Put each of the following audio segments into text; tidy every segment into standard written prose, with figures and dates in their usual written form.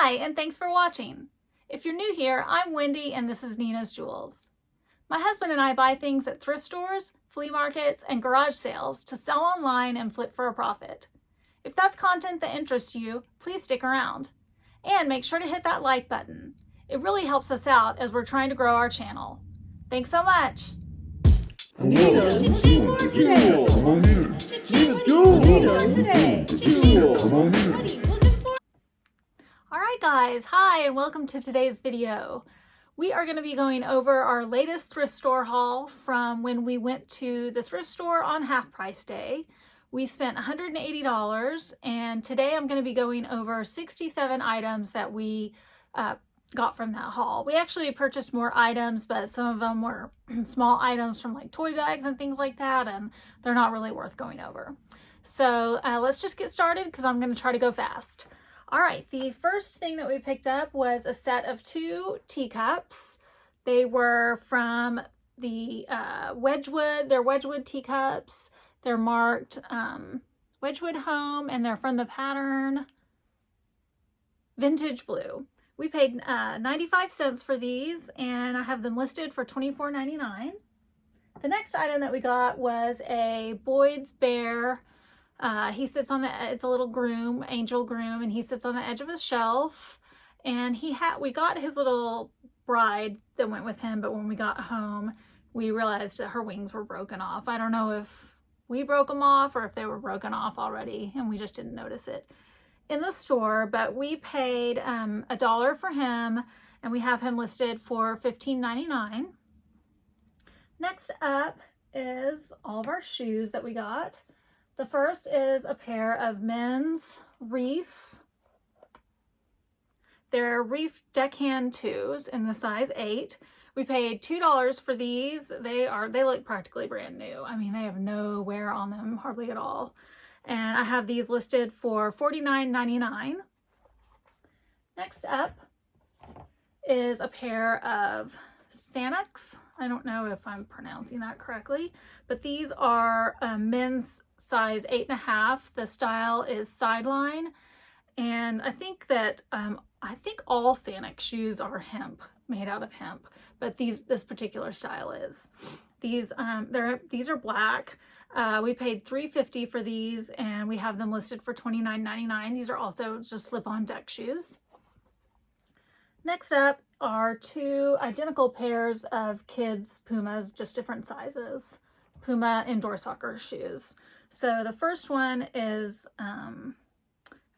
Hi, and thanks for watching. If you're new here, I'm Wendy and this is Nina's Jewels. My husband and I buy things at thrift stores, flea markets, and garage sales to sell online and flip for a profit. If that's content that interests you, please stick around. And make sure to hit that like button. It really helps us out as we're trying to grow our channel. Thanks so much. Nina's Jewels. Come on in. Nina's Jewels. Come on in. Alright guys, hi and welcome to today's video. We are going to be going over our latest thrift store haul from when we went to the thrift store on half price day. We spent $180 and today I'm going to be going over 67 items that we got from that haul. We actually purchased more items, but some of them were small items from like toy bags and things like that, and they're not really worth going over. So let's just get started because I'm going to try to go fast. All right, the first thing that we picked up was a set of 2 teacups. They were from the Wedgwood. They're Wedgwood teacups. They're marked Wedgwood Home, and they're from the pattern Vintage Blue. We paid 95 cents for these, and I have them listed for $24.99. The next item that we got was a Boyd's Bear. He sits on it's a little groom, angel groom, and he sits on the edge of a shelf. And we got his little bride that went with him, but when we got home, we realized that her wings were broken off. I don't know if we broke them off or if they were broken off already, and we just didn't notice it in the store, but we paid $1 for him, and we have him listed for $15.99. Next up is all of our shoes that we got. The first is a pair of men's Reef. They're Reef deckhand 2s in the size 8. We paid $2 for these. They look practically brand new. I mean, they have no wear on them, hardly at all. And I have these listed for $49.99. Next up is a pair of Sanix. I don't know if I'm pronouncing that correctly, but these are men's size 8.5. The style is sideline, and I think that all Sanix shoes are hemp, made out of hemp, but this particular style is. These are black. We paid $3.50 for these, and we have them listed for $29.99. These are also just slip-on deck shoes. Next up are 2 identical pairs of kids' Pumas, just different sizes. Puma indoor soccer shoes. So the first one is, I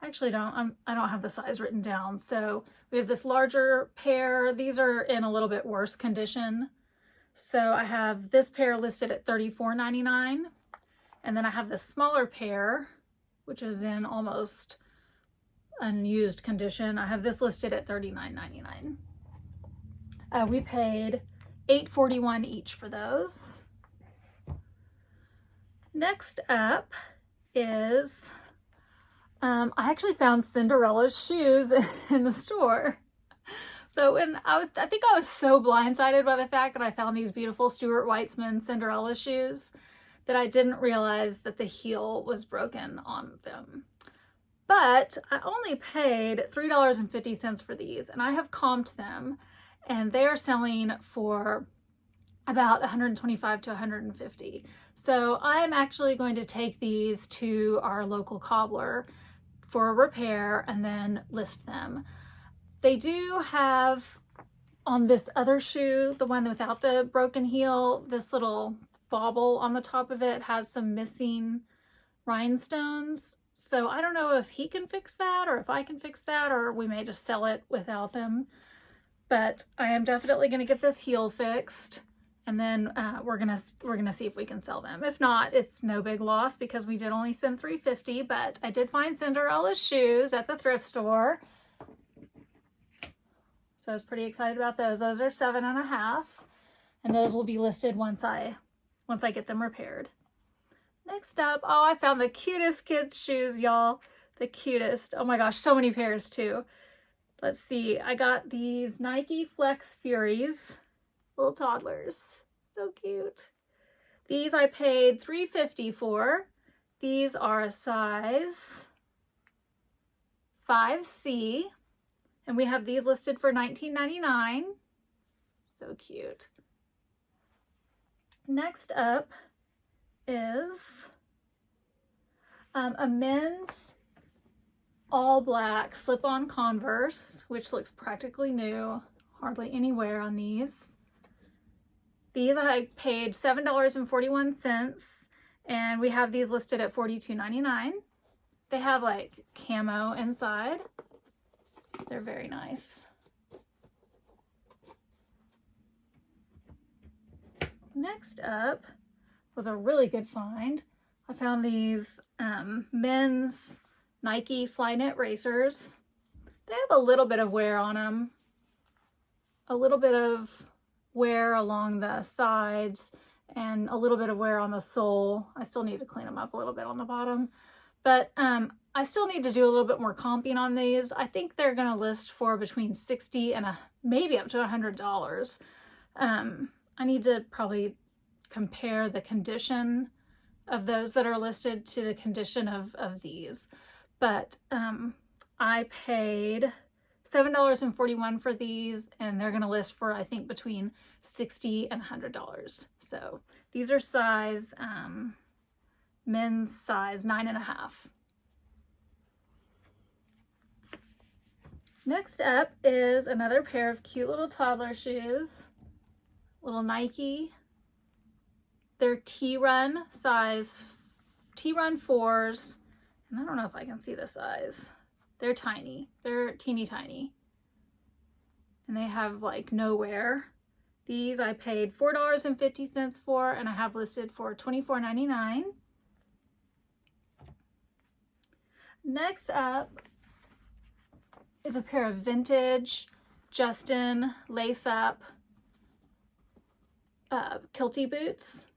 don't have the size written down. So we have this larger pair. These are in a little bit worse condition. So I have this pair listed at $34.99. And then I have this smaller pair, which is in almost unused condition. I have this listed at $39.99. We paid $8.41 each for those. Next up is, I actually found Cinderella's shoes in the store. So I think I was so blindsided by the fact that I found these beautiful Stuart Weitzman Cinderella shoes that I didn't realize that the heel was broken on them. But I only paid $3.50 for these, and I have comped them, and they are selling for about $125 to $150. So I'm actually going to take these to our local cobbler for a repair and then list them. They do have on this other shoe, the one without the broken heel, this little bauble on the top of it has some missing rhinestones. So I don't know if he can fix that or if I can fix that, or we may just sell it without them. But I am definitely going to get this heel fixed, and then we're gonna see if we can sell them. If not, it's no big loss because we did only spend $3.50. But I did find Cinderella's shoes at the thrift store, so I was pretty excited about those. Those are $7.50, and those will be listed once I get them repaired. Next up, oh, I found the cutest kids' shoes, y'all. The cutest. Oh my gosh, so many pairs too. Let's see. I got these Nike Flex Furies, little toddlers. So cute. These I paid $3.50 for. These are a size 5C, And we have these listed for $19.99. So cute. Next up is a men's all black slip-on Converse, which looks practically new. Hardly any wear on these. These I paid $7.41, and we have these listed at $42.99. They have like camo inside. They're very nice. Next up was a really good find. I found these men's Nike Flyknit racers. They have a little bit of wear on them. A little bit of wear along the sides and a little bit of wear on the sole. I still need to clean them up a little bit on the bottom. But I still need to do a little bit more comping on these. I think they're going to list for between $60 and maybe up to $100. I need to probably compare the condition of those that are listed to the condition of these. But I paid $7.41 for these, and they're going to list for, I think, between $60 and $100. So these are size, men's size 9.5. Next up is another pair of cute little toddler shoes. Little Nike. They're T-Run size, T-Run 4s. And I don't know if I can see the size. They're tiny. They're teeny tiny. And they have like no wear. These I paid $4.50 for, and I have listed for $24.99. Next up is a pair of vintage Justin lace-up kilty boots.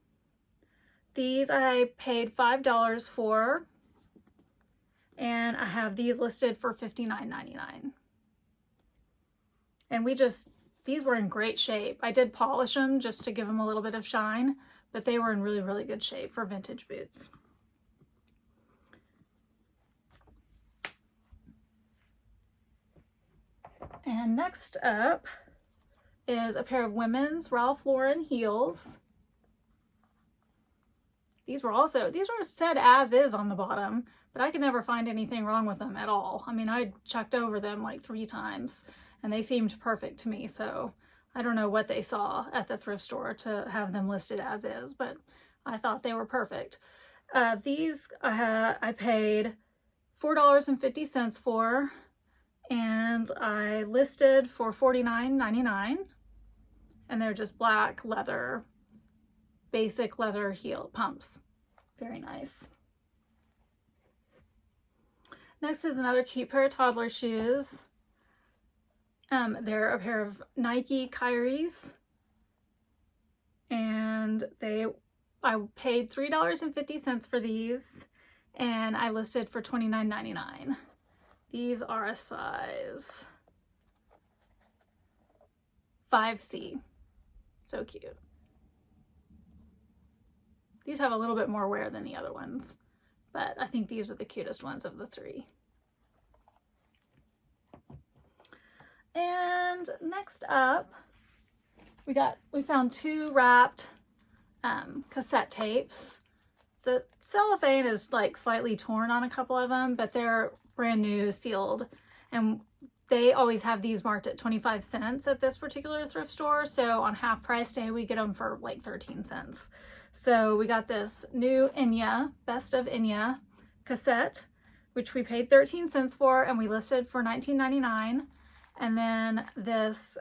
These I paid $5 for, and I have these listed for $59.99. And these were in great shape. I did polish them just to give them a little bit of shine, but they were in really, really good shape for vintage boots. And next up is a pair of women's Ralph Lauren heels. These were said as is on the bottom, but I could never find anything wrong with them at all. I mean, I checked over them like 3 times and they seemed perfect to me. So I don't know what they saw at the thrift store to have them listed as is, but I thought they were perfect. These I paid $4.50 for, and I listed for $49.99. And they're just black leather, basic leather heel pumps. Very nice. Next is another cute pair of toddler shoes. They're a pair of Nike Kyries. And I paid $3.50 for these, and I listed for $29.99. These are a size 5C. So cute. These have a little bit more wear than the other ones, but I think these are the cutest ones of the 3. And next up, we found 2 wrapped cassette tapes. The cellophane is like slightly torn on a couple of them, but they're brand new, sealed, and they always have these marked at 25 cents at this particular thrift store. So on half price day, we get them for like 13 cents. So we got this new Enya, Best of Enya cassette, which we paid 13 cents for, and we listed for $19.99. And then this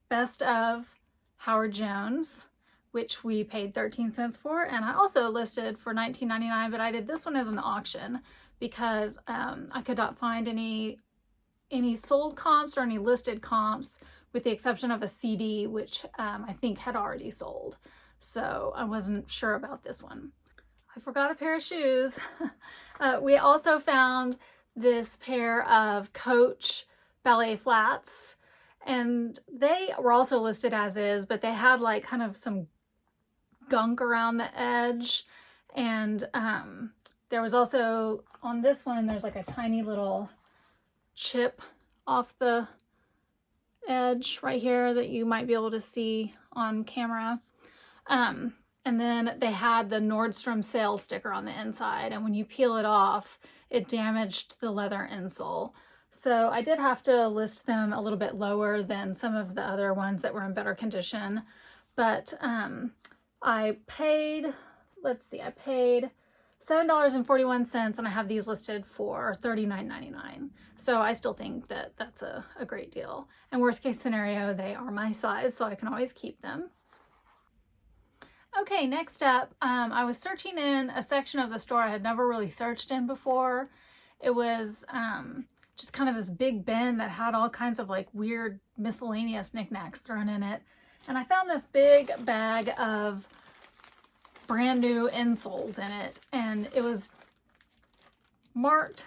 Best of Howard Jones, which we paid 13 cents for, and I also listed for $19.99, but I did this one as an auction because I could not find any sold comps or any listed comps, with the exception of a CD, which I think had already sold. So I wasn't sure about this one. I forgot a pair of shoes. We also found this pair of Coach ballet flats, and they were also listed as is, but they had like kind of some gunk around the edge. And there was also, on this one, there's like a tiny little chip off the edge right here that you might be able to see on camera. And then they had the Nordstrom sale sticker on the inside, and when you peel it off, it damaged the leather insole. So I did have to list them a little bit lower than some of the other ones that were in better condition. But I paid, let's see, I paid $7.41, and I have these listed for $39.99. So I still think that that's a great deal. And worst case scenario, they are my size, so I can always keep them. Okay, next up, I was searching in a section of the store I had never really searched in before. It was just kind of this big bin that had all kinds of like weird miscellaneous knickknacks thrown in it. And I found this big bag of brand new insoles in it, and it was marked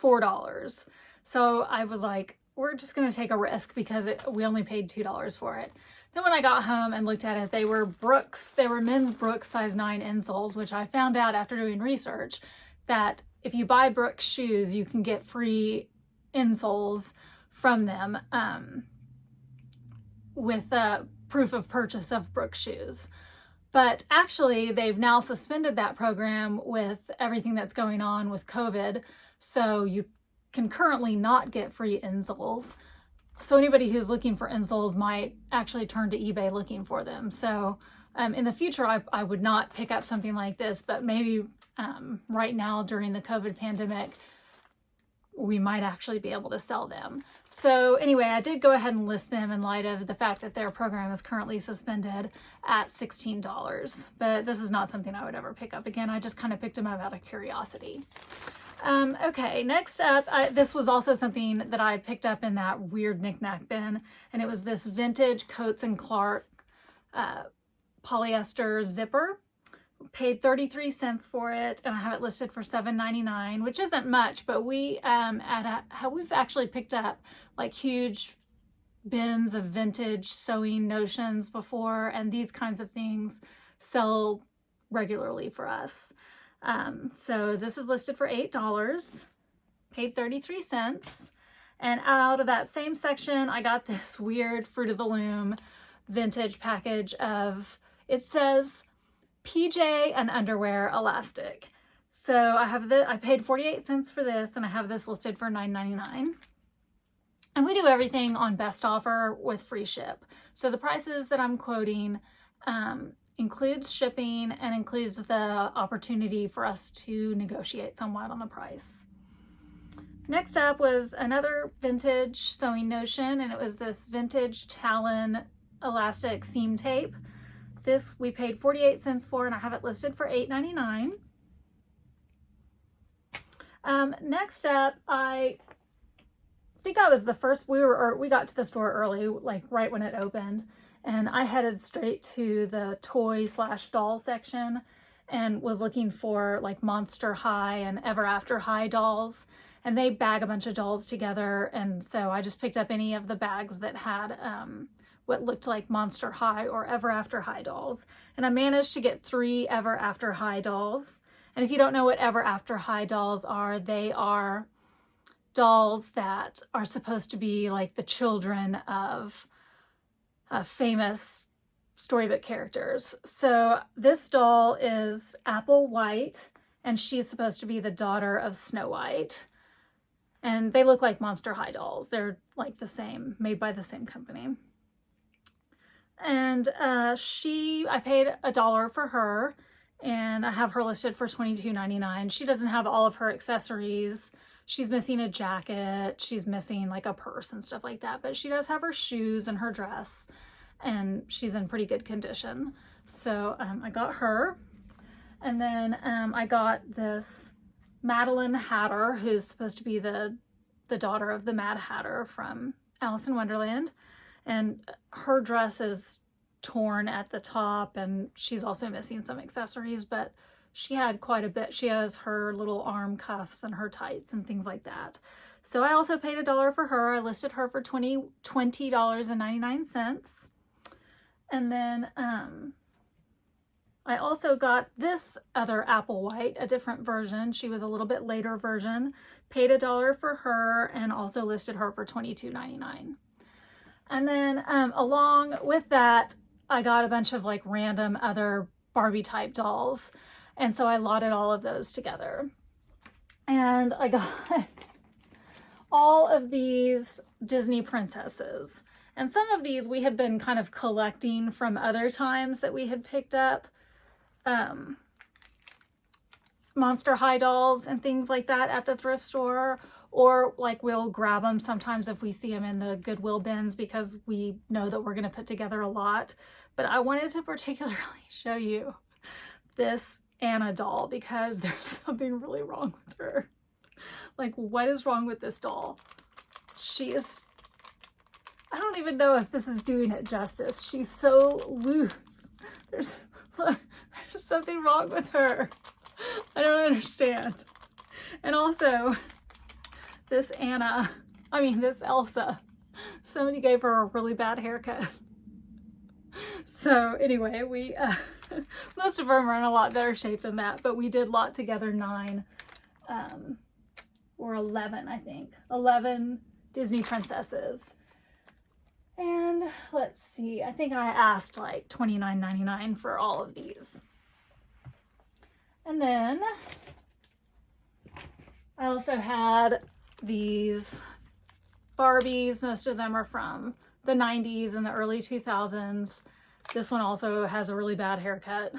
$4. So I was like, we're just going to take a risk because we only paid $2 for it. Then when I got home and looked at it, they were men's Brooks size 9 insoles, which I found out after doing research that if you buy Brooks shoes, you can get free insoles from them with a proof of purchase of Brooks shoes. But actually, they've now suspended that program with everything that's going on with COVID. So you can currently not get free insoles. So anybody who's looking for insoles might actually turn to eBay looking for them. So in the future, I would not pick up something like this, but maybe right now during the COVID pandemic, we might actually be able to sell them. So anyway, I did go ahead and list them in light of the fact that their program is currently suspended at $16. But this is not something I would ever pick up again. I just kind of picked them up out of curiosity. Okay, next up, this was also something that I picked up in that weird knickknack bin, and it was this vintage Coats and Clark polyester zipper. Paid 33 cents for it, and I have it listed for $7.99, which isn't much, but we've actually picked up like huge bins of vintage sewing notions before, and these kinds of things sell regularly for us. So this is listed for $8, paid 33 cents. And out of that same section, I got this weird Fruit of the Loom vintage package of, it says PJ and underwear elastic. So I paid 48 cents for this, and I have this listed for $9.99. And we do everything on best offer with free ship. So the prices that I'm quoting includes shipping and includes the opportunity for us to negotiate somewhat on the price. Next up was another vintage sewing notion, and it was this vintage Talon elastic seam tape. This we paid 48 cents for, and I have it listed for $8.99. Next up, I think I was the first, we got to the store early, like right when it opened, and I headed straight to the toy/doll section and was looking for like Monster High and Ever After High dolls, and they bag a bunch of dolls together, and so I just picked up any of the bags that had what looked like Monster High or Ever After High dolls, and I managed to get 3 Ever After High dolls. And if you don't know what Ever After High dolls are, they are dolls that are supposed to be like the children of famous storybook characters. So this doll is Apple White, and she's supposed to be the daughter of Snow White. And they look like Monster High dolls. They're like the same, made by the same company. And I paid $1 for her, and I have her listed for $22.99. She doesn't have all of her accessories. She's missing a jacket. She's missing like a purse and stuff like that, but she does have her shoes and her dress, and she's in pretty good condition. So I got her. And then I got this Madeline Hatter, who's supposed to be the daughter of the Mad Hatter from Alice in Wonderland. And her dress is torn at the top, and she's also missing some accessories, but she had quite a bit. She has her little arm cuffs and her tights and things like that. So I also paid $1 for her. I listed her for $20.99. And then I also got this other Apple White, a different version. She was a little bit later version. paid $1 for her, and also listed her for $22.99. And then along with that, I got a bunch of like random other Barbie type dolls. And so I lotted all of those together. And I got all of these Disney princesses. And some of these we had been kind of collecting from other times that we had picked up. Monster High dolls and things like that at the thrift store. Or like we'll grab them sometimes if we see them in the Goodwill bins because we know that we're going to put together a lot. But I wanted to particularly show you this Anna doll because there's something really wrong with her. Like, what is wrong with this doll? She is, I don't even know if this is doing it justice. She's so loose. There's something wrong with her. I don't understand. And also, this Elsa, somebody gave her a really bad haircut. So anyway, we, most of them are in a lot better shape than that, but we did lot together 9, or 11, I think. 11 Disney princesses. And let's see, I think I asked like $29.99 for all of these. And then I also had these Barbies. Most of them are from the 90s and the early 2000s. This one also has a really bad haircut.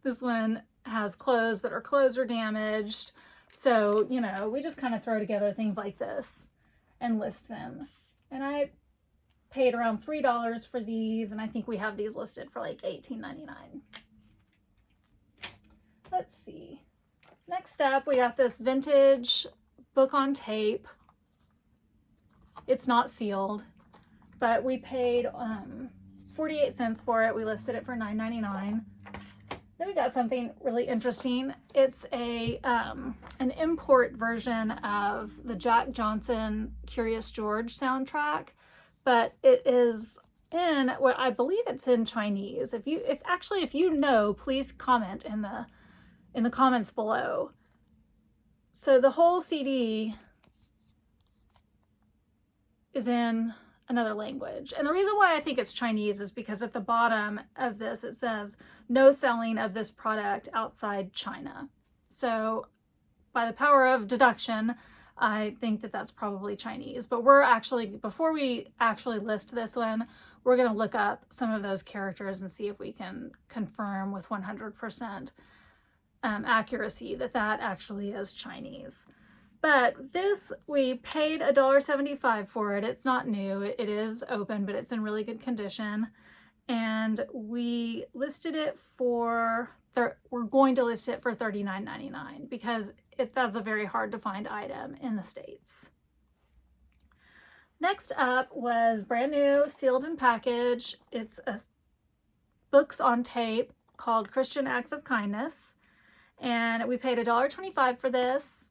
This one has clothes, but her clothes are damaged. So, you know, we just kind of throw together things like this and list them. And I paid around $3 for these, and I think we have these listed for like $18.99. Let's see. Next up, we got this vintage book on tape. It's not sealed, but we paid 48 cents for it. We listed it for $9.99. Then we got something really interesting. It's a an import version of the Jack Johnson Curious George soundtrack, but it is in what I believe it's in Chinese. If you know, please comment in the comments below. So the whole CD is in another language. And the reason why I think it's Chinese is because at the bottom of this, it says no selling of this product outside China. So by the power of deduction, I think that that's probably Chinese. But we're actually, before we actually list this one, we're going to look up some of those characters and see if we can confirm with 100% accuracy that that actually is Chinese. But this, we paid $1.75 for it. It's not new. It is open, but it's in really good condition. And we listed it for, we're going to list it for $39.99 because that's a very hard to find item in the States. Next up was brand new, sealed and packaged. It's a books on tape called Christian Acts of Kindness. And we paid $1.25 for this.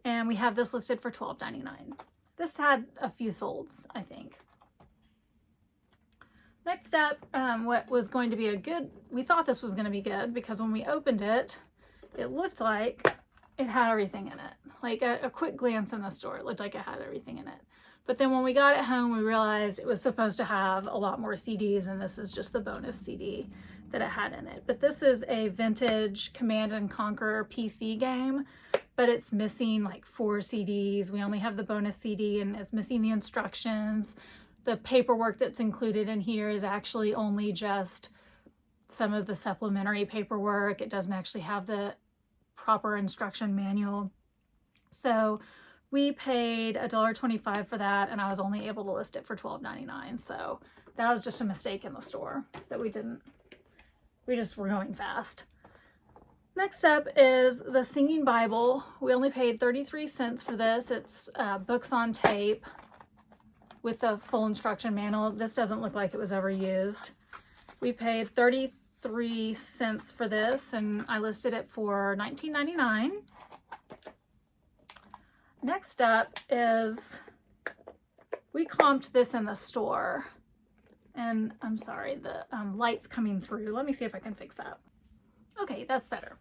And we have this listed for $12.99. This had a few solds, I think. Next up, what was going to be we thought this was going to be good because when we opened it, it looked like it had everything in it. Like a quick glance in the store, it looked like it had everything in it. But then when we got it home, we realized it was supposed to have a lot more CDs, and this is just the bonus CD that it had in it. But this is a vintage Command and Conquer PC game, but it's missing like 4 CDs. We only have the bonus CD, and it's missing the instructions. The paperwork that's included in here is actually only just some of the supplementary paperwork. It doesn't actually have the proper instruction manual. So we paid $1.25 for that, and I was only able to list it for $12.99. So that was just a mistake in the store that we just were going fast. Next up is the Singing Bible. We only paid 33 cents for this. It's books on tape with the full instruction manual. This doesn't look like it was ever used. We paid 33 cents for this, and I listed it for $19.99. Next up is, we comped this in the store, and I'm sorry, the light's coming through. Let me see if I can fix that. Okay, that's better.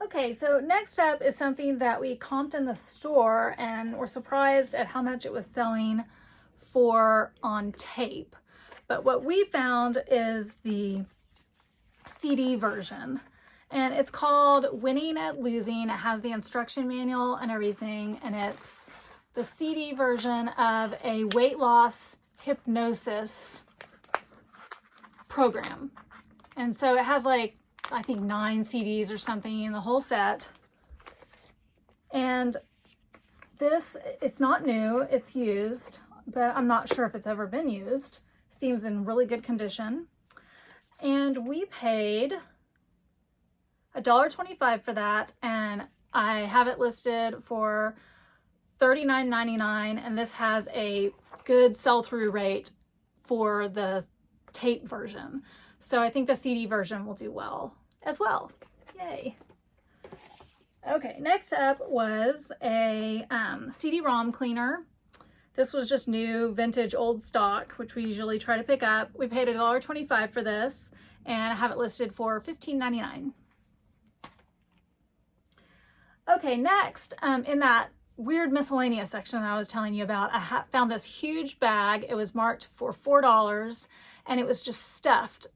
Okay, so next up is something that we comped in the store and were surprised at how much it was selling for on tape. But what we found is the CD version, and it's called Winning at Losing. It has the instruction manual and everything, and it's the CD version of a weight loss hypnosis program. And so it has like, I think 9 CDs or something in the whole set. And this, it's not new, it's used, but I'm not sure if it's ever been used. Seems in really good condition. And we paid $1.25 for that, and I have it listed for $39.99, and this has a good sell-through rate for the tape version. So I think the CD version will do well as well. Yay. Okay, next up was a CD-ROM cleaner. This was just new, vintage, old stock, which we usually try to pick up. We paid $1.25 for this, and I have it listed for $15.99. Okay, next, in that weird miscellaneous section that I was telling you about, I found this huge bag. It was marked for $4, and it was just stuffed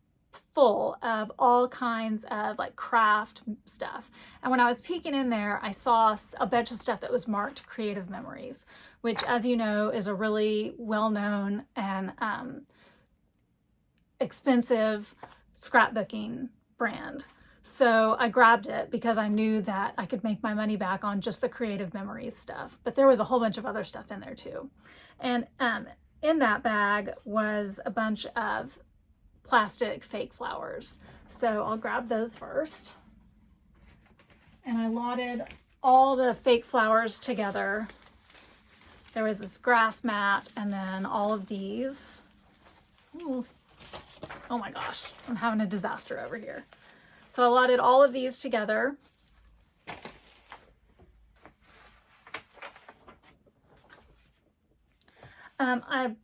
full of all kinds of like craft stuff. And when I was peeking in there, I saw a bunch of stuff that was marked Creative Memories, which, as you know, is a really well-known and expensive scrapbooking brand. So I grabbed it because I knew that I could make my money back on just the Creative Memories stuff. But there was a whole bunch of other stuff in there too. And in that bag was a bunch of plastic fake flowers. So I'll grab those first. And I lotted all the fake flowers together. There was this grass mat and then all of these. Ooh. Oh my gosh, I'm having a disaster over here. So I lotted all of these together. I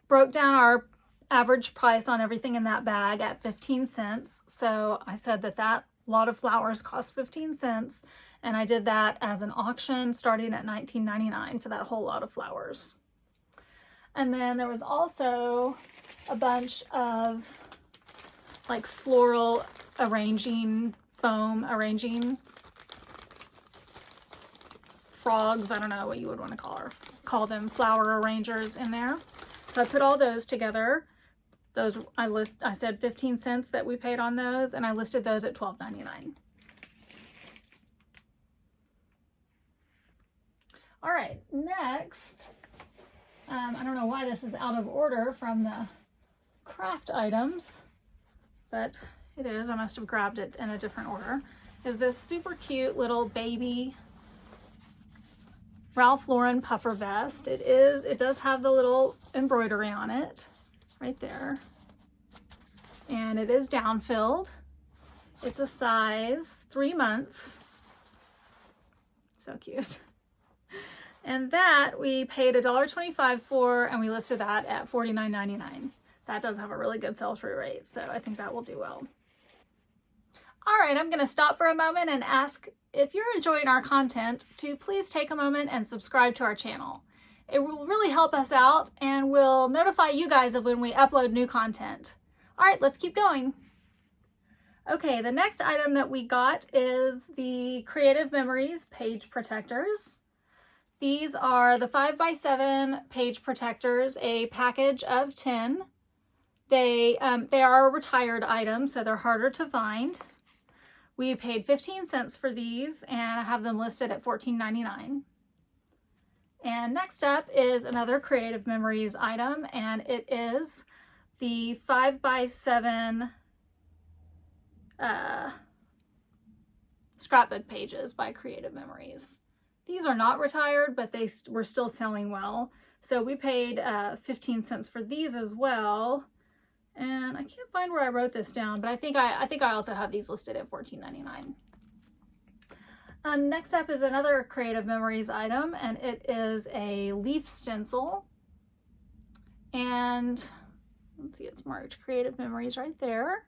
broke down our average price on everything in that bag at 15 cents. So I said that that lot of flowers cost 15 cents. And I did that as an auction starting at $19.99 for that whole lot of flowers. And then there was also a bunch of like floral arranging, foam arranging frogs. I don't know what you would want to call them, flower arrangers in there. So I put all those together. Those I said 15 cents that we paid on those, and I listed those at $12.99. All right, next, I don't know why this is out of order from the craft items, but it is. I must have grabbed it in a different order. Is this super cute little baby Ralph Lauren puffer vest. It does have the little embroidery on it right there. And it is down-filled. It's a size 3 months. So cute. And that we paid $1.25 for, and we listed that at $49.99. That does have a really good sell-through rate, so I think that will do well. All right, I'm going to stop for a moment and ask if you're enjoying our content to please take a moment and subscribe to our channel. It will really help us out and will notify you guys of when we upload new content. All right, let's keep going. Okay, the next item that we got is the Creative Memories page protectors. These are the 5x7 page protectors, a package of 10. They are a retired item, so they're harder to find. We paid 15 cents for these, and I have them listed at $14.99. And next up is another Creative Memories item, and it is the 5x7 scrapbook pages by Creative Memories. These are not retired, but they were still selling well. So we paid 15 cents for these as well. And I can't find where I wrote this down, but I think I also have these listed at $14.99. Next up is another Creative Memories item, and it is a leaf stencil. And let's see, it's marked Creative Memories right there.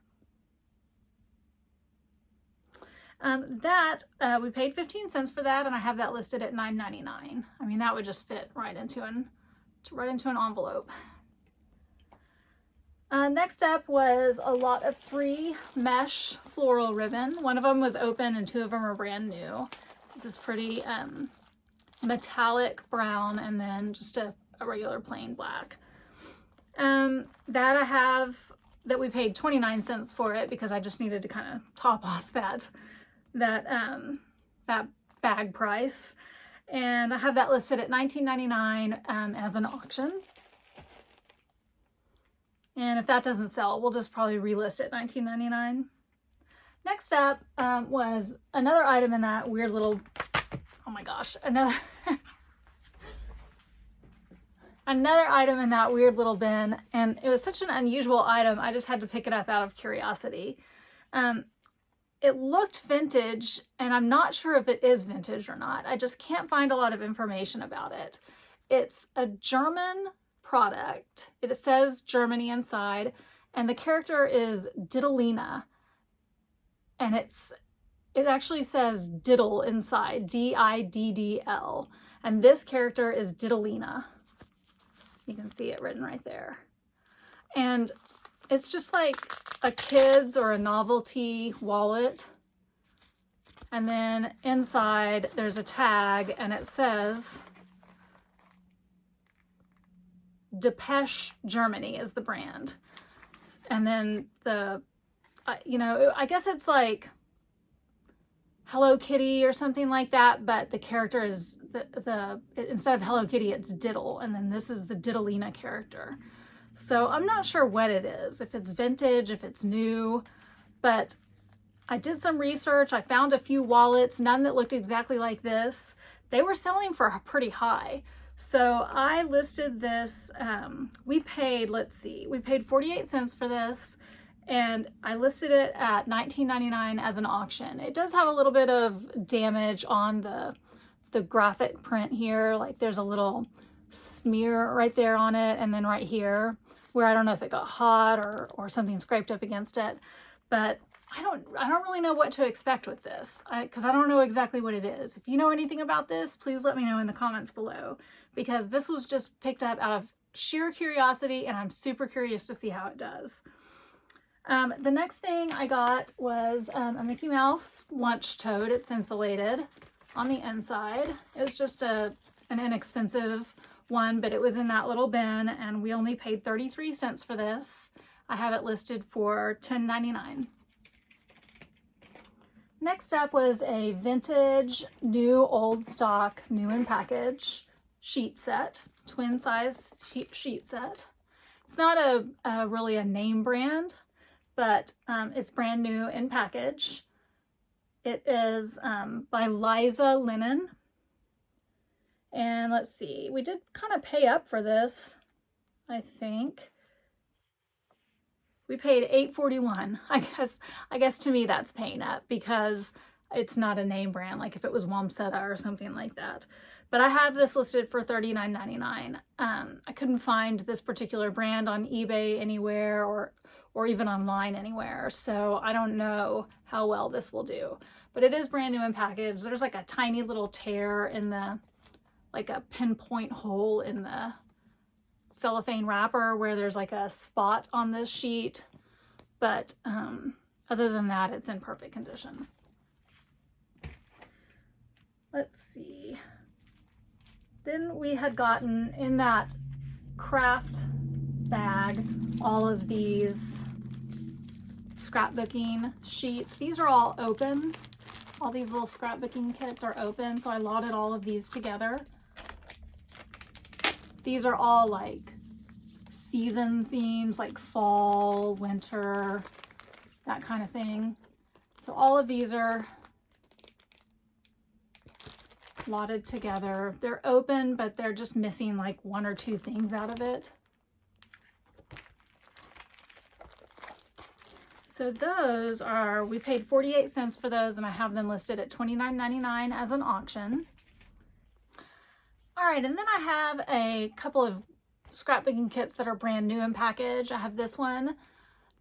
We paid 15 cents for that, and I have that listed at $9.99. I mean, that would just fit right into an envelope. Next up was a lot of 3 mesh floral ribbon. One of them was open and 2 of them are brand new. This is pretty metallic brown and then just a regular plain black. That we paid 29 cents for it because I just needed to kind of top off that bag price. And I have that listed at $19.99 as an auction. And if that doesn't sell, we'll just probably relist at $19.99. Next up was another item in that weird little, oh my gosh, another item in that weird little bin. And it was such an unusual item, I just had to pick it up out of curiosity. It looked vintage, and I'm not sure if it is vintage or not. I just can't find a lot of information about it. It's a German product. It says Germany inside, and the character is Diddlina. And it actually says Diddle inside, D-I-D-D-L. And this character is Diddlina. You can see it written right there. And it's just like a kid's or a novelty wallet. And then inside there's a tag and it says Depeche Germany is the brand. And then I guess it's like Hello Kitty or something like that, but the character is instead of Hello Kitty, it's Diddle, and then this is the Diddlina character. So I'm not sure what it is, if it's vintage, if it's new, but I did some research. I found a few wallets, none that looked exactly like this. They were selling for pretty high. So I listed this, we paid 48 cents for this, and I listed it at $19.99 as an auction. It does have a little bit of damage on the graphic print here. Like there's a little smear right there on it, and then right here where I don't know if it got hot or something scraped up against it, but I don't really know what to expect with this because I don't know exactly what it is. If you know anything about this, please let me know in the comments below, because this was just picked up out of sheer curiosity and I'm super curious to see how it does. The next thing I got was a Mickey Mouse lunch tote. It's insulated on the inside. It was just an inexpensive one, but it was in that little bin and we only paid 33 cents for this. I have it listed for $10.99. Next up was a vintage, new, old stock, new in package sheet set, twin size sheet set. It's not really a name brand, but it's brand new in package. It is by Liza Linen. And let's see, we did kind of pay up for this, I think. We paid $8.41. I guess to me that's paying up because it's not a name brand, like if it was Wamsutta or something like that. But I have this listed for $39.99. I couldn't find this particular brand on eBay anywhere or even online anywhere, so I don't know how well this will do. But it is brand new in package. There's like a tiny little tear in like a pinpoint hole in the cellophane wrapper where there's like a spot on this sheet, but other than that, it's in perfect condition. Let's see. Then we had gotten in that craft bag all of these scrapbooking sheets. These are all open. All these little scrapbooking kits are open, so I lotted all of these together. These are all like season themes, like fall, winter, that kind of thing. So all of these are lotted together. They're open, but they're just missing like 1 or 2 things out of it. So those are, we paid 48 cents for those, and I have them listed at $29.99 as an auction. All right, and then I have a couple of scrapbooking kits that are brand new in package. I have this one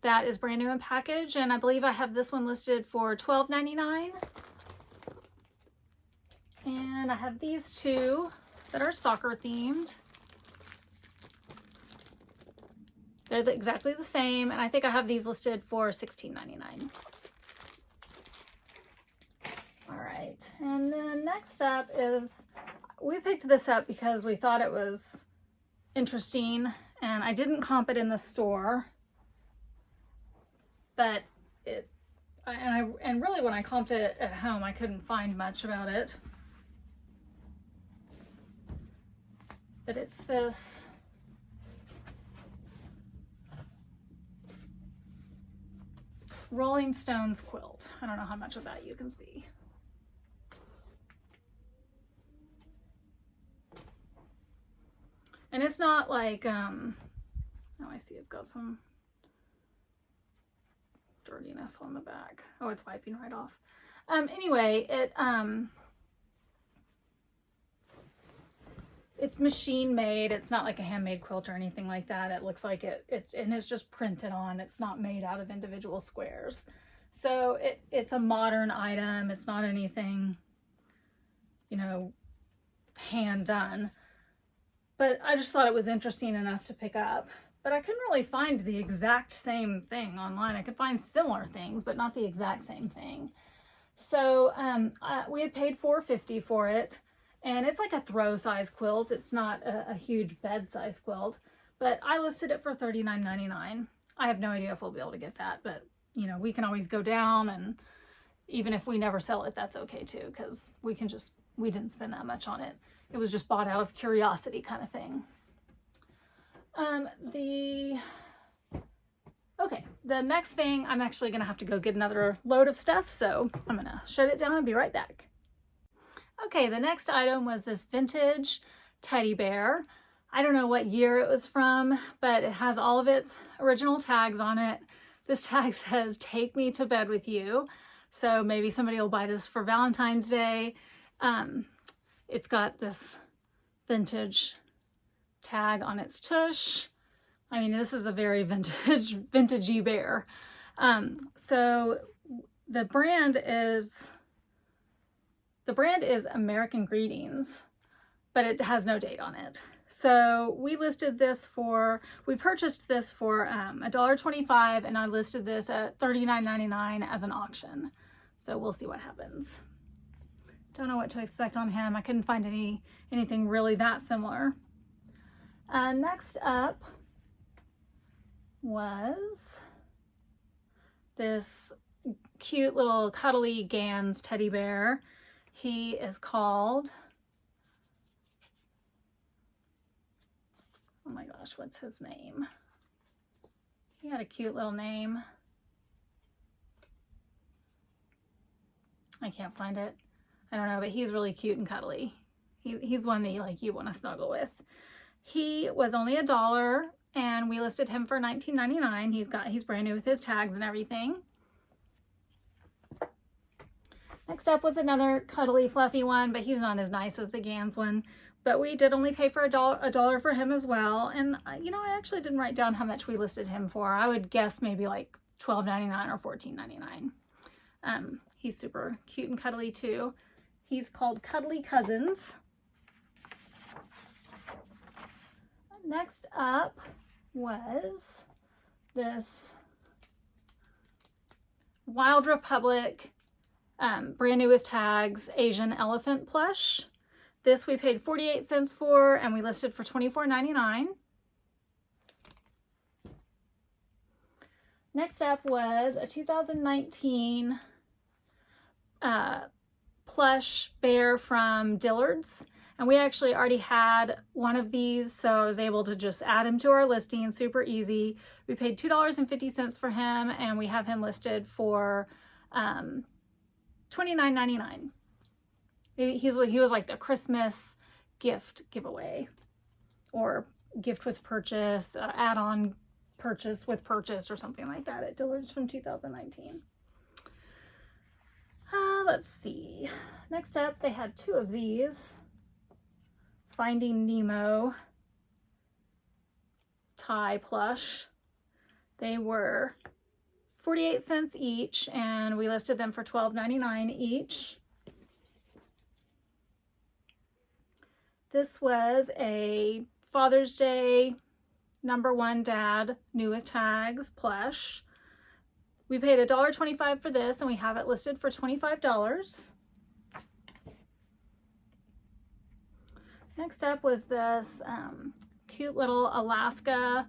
that is brand new in package, and I believe I have this one listed for $12.99. And I have these two that are soccer themed. They're exactly the same, and I think I have these listed for $16.99. All right, and then next up is, we picked this up because we thought it was interesting, and I didn't comp it in the store, but and really when I comped it at home, I couldn't find much about it. But it's this Rolling Stones quilt. I don't know how much of that you can see. And it's not like, oh, I see it's got some dirtiness on the back. Oh, it's wiping right off. Anyway, it's machine made. It's not like a handmade quilt or anything like that. It looks like and it's just printed on. It's not made out of individual squares. So it's a modern item. It's not anything, you know, hand done. But I just thought it was interesting enough to pick up. But I couldn't really find the exact same thing online. I could find similar things, but not the exact same thing. So we had paid $4.50 for it. And it's like a throw size quilt. It's not a huge bed size quilt, but I listed it for $39.99. I have no idea if we'll be able to get that, but you know, we can always go down, and even if we never sell it, that's okay too, because we didn't spend that much on it. It was just bought out of curiosity kind of thing. Okay, the next thing, I'm actually gonna have to go get another load of stuff, so I'm gonna shut it down and be right back. Okay, the next item was this vintage teddy bear. I don't know what year it was from, but it has all of its original tags on it. This tag says, "Take me to bed with you." So maybe somebody will buy this for Valentine's Day. It's got this vintage tag on its tush. I mean, this is a very vintagey bear. So the brand is American Greetings, but it has no date on it. So we purchased this for $1.25, and I listed this at $39.99 as an auction. So we'll see what happens. Don't know what to expect on him. I couldn't find anything really that similar. Next up was this cute little cuddly Gans teddy bear. He is called, oh my gosh, what's his name? He had a cute little name. I can't find it. I don't know, but he's really cute and cuddly. He's one that you want to snuggle with. He was only $1, and we listed him for $19.99. He's brand new with his tags and everything. Next up was another cuddly, fluffy one, but he's not as nice as the Gans one. But we did only pay for $1 for him as well. And, you know, I actually didn't write down how much we listed him for. I would guess maybe like $12.99 or $14.99. He's super cute and cuddly too. He's called Cuddly Cousins. Next up was this Wild Republic brand new with tags Asian elephant plush. This we paid 48 cents for, and we listed for $24.99. Next up was a 2019 plush bear from Dillard's, and we actually already had one of these, so I was able to just add him to our listing. Super easy. We paid $2.50 for him, and we have him listed for $29.99. He was like the Christmas gift giveaway, or gift with purchase, add-on purchase with purchase, or something like that at Dillard's from 2019. Let's see. Next up, they had two of these Finding Nemo tie plush. They were 48 cents each, and we listed them for $12.99 each. This was a Father's Day #1 dad new with tags plush. We paid $1.25 for this, and we have it listed for $25. Next up was this cute little Alaska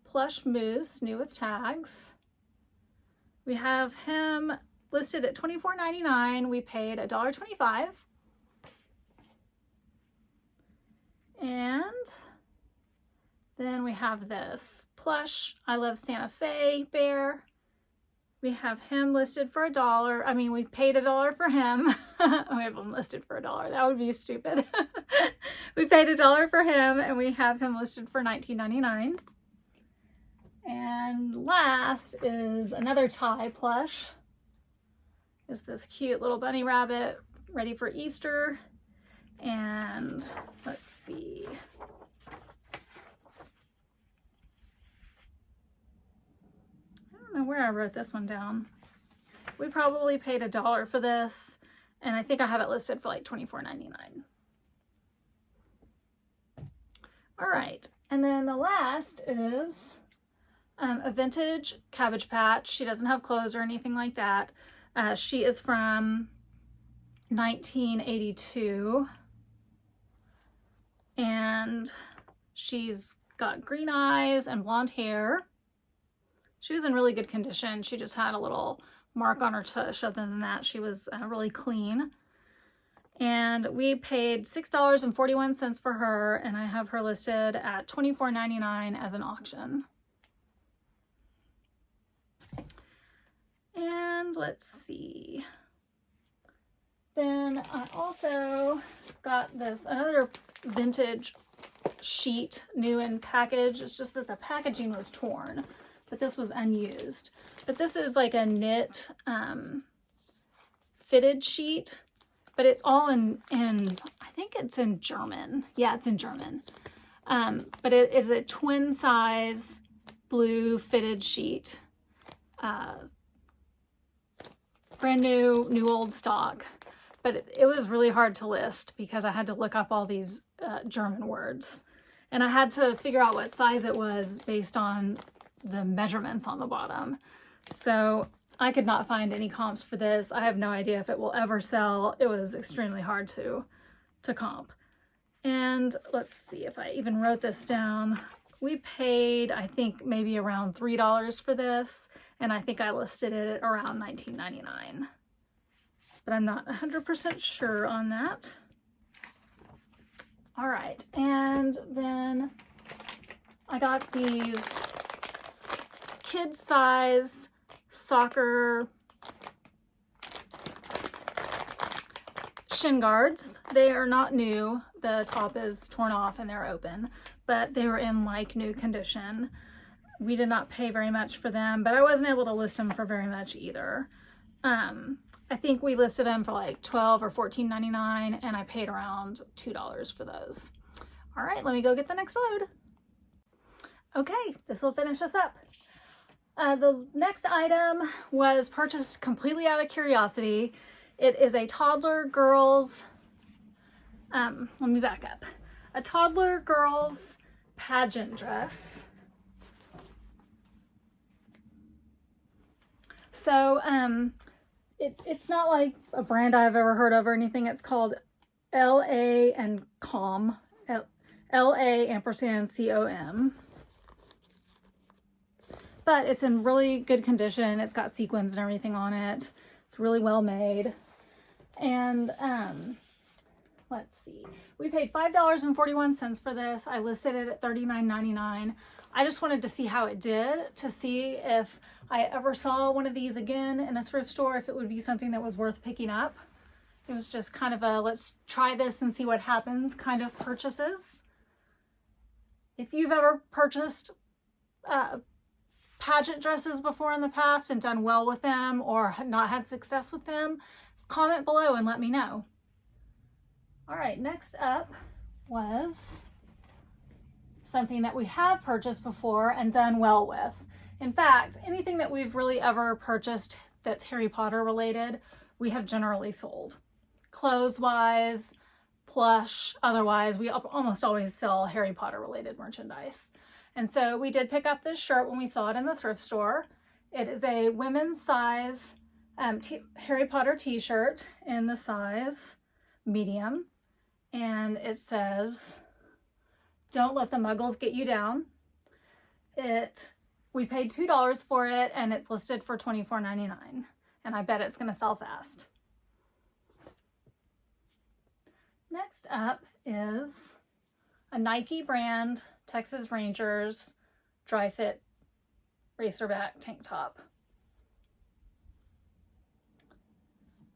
plush moose new with tags. We have him listed at $24.99. We paid $1.25. And then we have this plush I Love Santa Fe bear. We have him listed for $1. I mean, we paid $1 for him. We have him listed for $1. That would be stupid. We paid $1 for him, and we have him listed for $19.99. And last is another tie plush. Is this cute little bunny rabbit ready for Easter. And let's see. I don't know where I wrote this one down. We probably paid $1 for this, and I think I have it listed for like $24.99. All right, and then the last is a vintage Cabbage Patch. She doesn't have clothes or anything like that. She is from 1982. And she's got green eyes and blonde hair. She was in really good condition. She just had a little mark on her tush. Other than that, she was really clean. And we paid $6.41 for her, and I have her listed at $24.99 as an auction. And let's see. Then I also got this another vintage sheet, new in package. It's just that the packaging was torn, but this was unused. But this is like a knit fitted sheet, but it's all in I think it's in German. Yeah, it's in German. But it is a twin size blue fitted sheet. Brand new old stock. But it was really hard to list because I had to look up all these German words. And I had to figure out what size it was based on the measurements on the bottom. So I could not find any comps for this. I have no idea if it will ever sell. It was extremely hard to comp. And let's see if I even wrote this down. We paid, I think, maybe around $3 for this. And I think I listed it at around $19.99. But I'm not 100% sure on that. All right, and then I got these kid-size soccer shin guards. They are not new. The top is torn off and they're open, but they were in like new condition. We did not pay very much for them, but I wasn't able to list them for very much either. I think we listed them for like $12 or $14.99, and I paid around $2 for those. All right, let me go get the next load. Okay, this will finish us up. The next item was purchased completely out of curiosity. It is a toddler girls, let me back up. A toddler girls pageant dress. So, it's not like a brand I've ever heard of or anything. It's called LA and Com. LA_COM. But it's in really good condition. It's got sequins and everything on it. It's really well made. And let's see. We paid $5.41 for this. I listed it at $39.99. I just wanted to see how it did, to see if I ever saw one of these again in a thrift store, if it would be something that was worth picking up. It was just kind of a let's try this and see what happens kind of purchases. If you've ever purchased pageant dresses before in the past and done well with them or not had success with them, comment below and let me know. All right, next up was something that we have purchased before and done well with. In fact, anything that we've really ever purchased that's Harry Potter related, we have generally sold. Clothes-wise, plush, otherwise, we almost always sell Harry Potter related merchandise. And so we did pick up this shirt when we saw it in the thrift store. It is a women's size Harry Potter t-shirt in the size medium. And it says, "Don't let the muggles get you down." We paid $2 for it, and it's listed for $24.99. And I bet it's going to sell fast. Next up is a Nike brand Texas Rangers dry fit racerback tank top.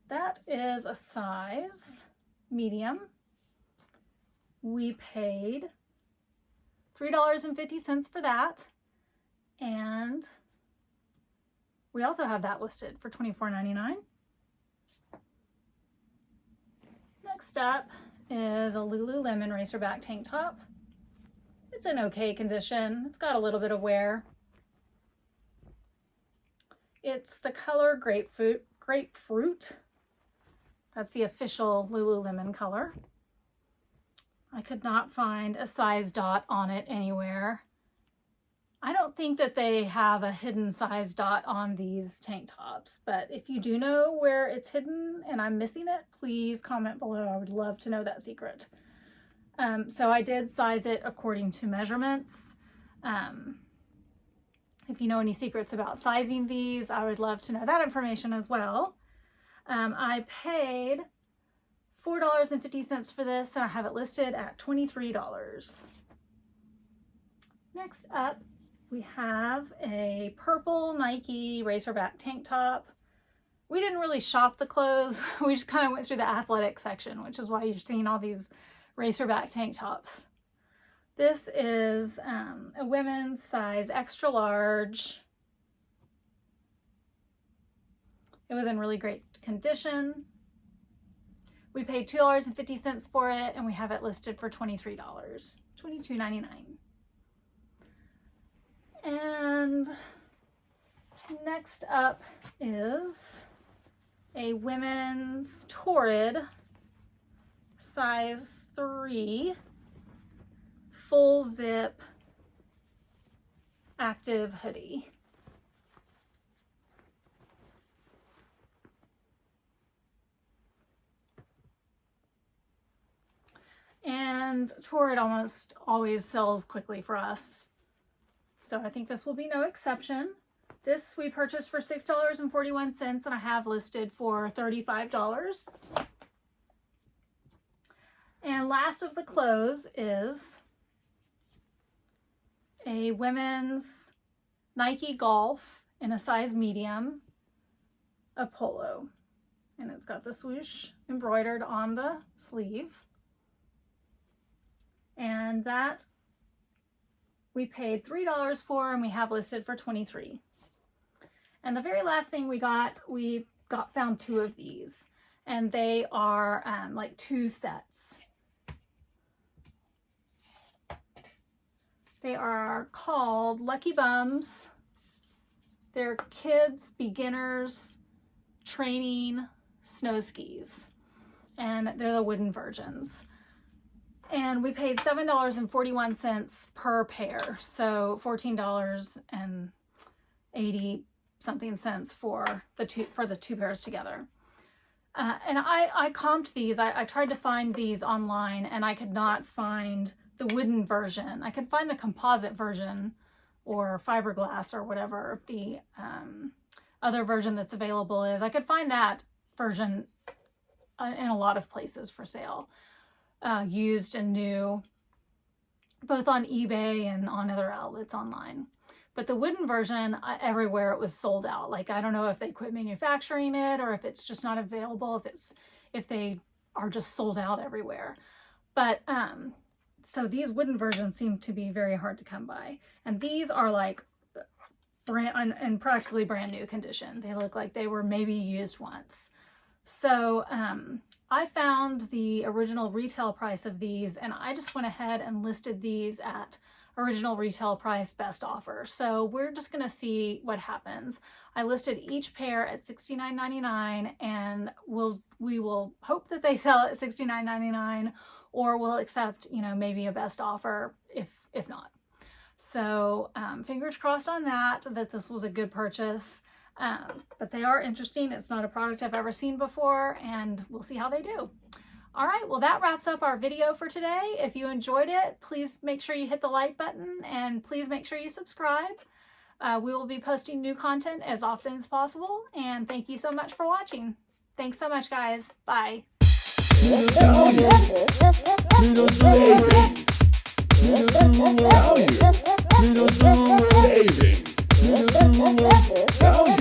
That is a size medium. We paid $3.50 for that. And we also have that listed for $24.99. Next up is a Lululemon racerback tank top. It's in okay condition. It's got a little bit of wear. It's the color grapefruit. That's the official Lululemon color. I could not find a size dot on it anywhere. I don't think that they have a hidden size dot on these tank tops, but if you do know where it's hidden and I'm missing it, please comment below. I would love to know that secret. So I did size it according to measurements. If you know any secrets about sizing these, I would love to know that information as well. I paid $4.50 for this, and I have it listed at $23. Next up, we have a purple Nike racerback tank top. We didn't really shop the clothes. We just kind of went through the athletic section, which is why you're seeing all these racerback tank tops. This is a women's size extra large. It was in really great condition. We paid $2.50 for it, and we have it listed for $23, $22.99. And next up is a women's Torrid size 3 full zip active hoodie. And Torrid almost always sells quickly for us, so I think this will be no exception. This we purchased for $6.41, and I have listed for $35. And last of the clothes is a women's Nike Golf in a size medium, a polo. And it's got the swoosh embroidered on the sleeve. And that we paid $3 for, and we have listed for $23. And the very last thing we found 2 of these, and they are like 2 sets. They are called Lucky Bums. They're kids, beginners, training, snow skis. And they're the wooden versions. And we paid $7.41 per pair. So $14.80 something cents for the two pairs together. And I comped these. I tried to find these online, and I could not find the wooden version. I could find the composite version or fiberglass or whatever the other version that's available is. I could find that version in a lot of places for sale, used and new, both on eBay and on other outlets online. But the wooden version, everywhere it was sold out. Like, I don't know if they quit manufacturing it or if it's just not available, if they are just sold out everywhere. But so these wooden versions seem to be very hard to come by. And these are like brand and practically brand new condition. They look like they were maybe used once. So I found the original retail price of these, and I just went ahead and listed these at original retail price best offer. So we're just going to see what happens. I listed each pair at $69.99, and we will hope that they sell at $69.99, or we'll accept, you know, maybe a best offer if not. So fingers crossed on that this was a good purchase. But they are interesting. It's not a product I've ever seen before, and we'll see how they do. All right, well, that wraps up our video for today. If you enjoyed it, please make sure you hit the like button, and please make sure you subscribe. We will be posting new content as often as possible, and thank you so much for watching. Thanks so much, guys. Bye. Savings.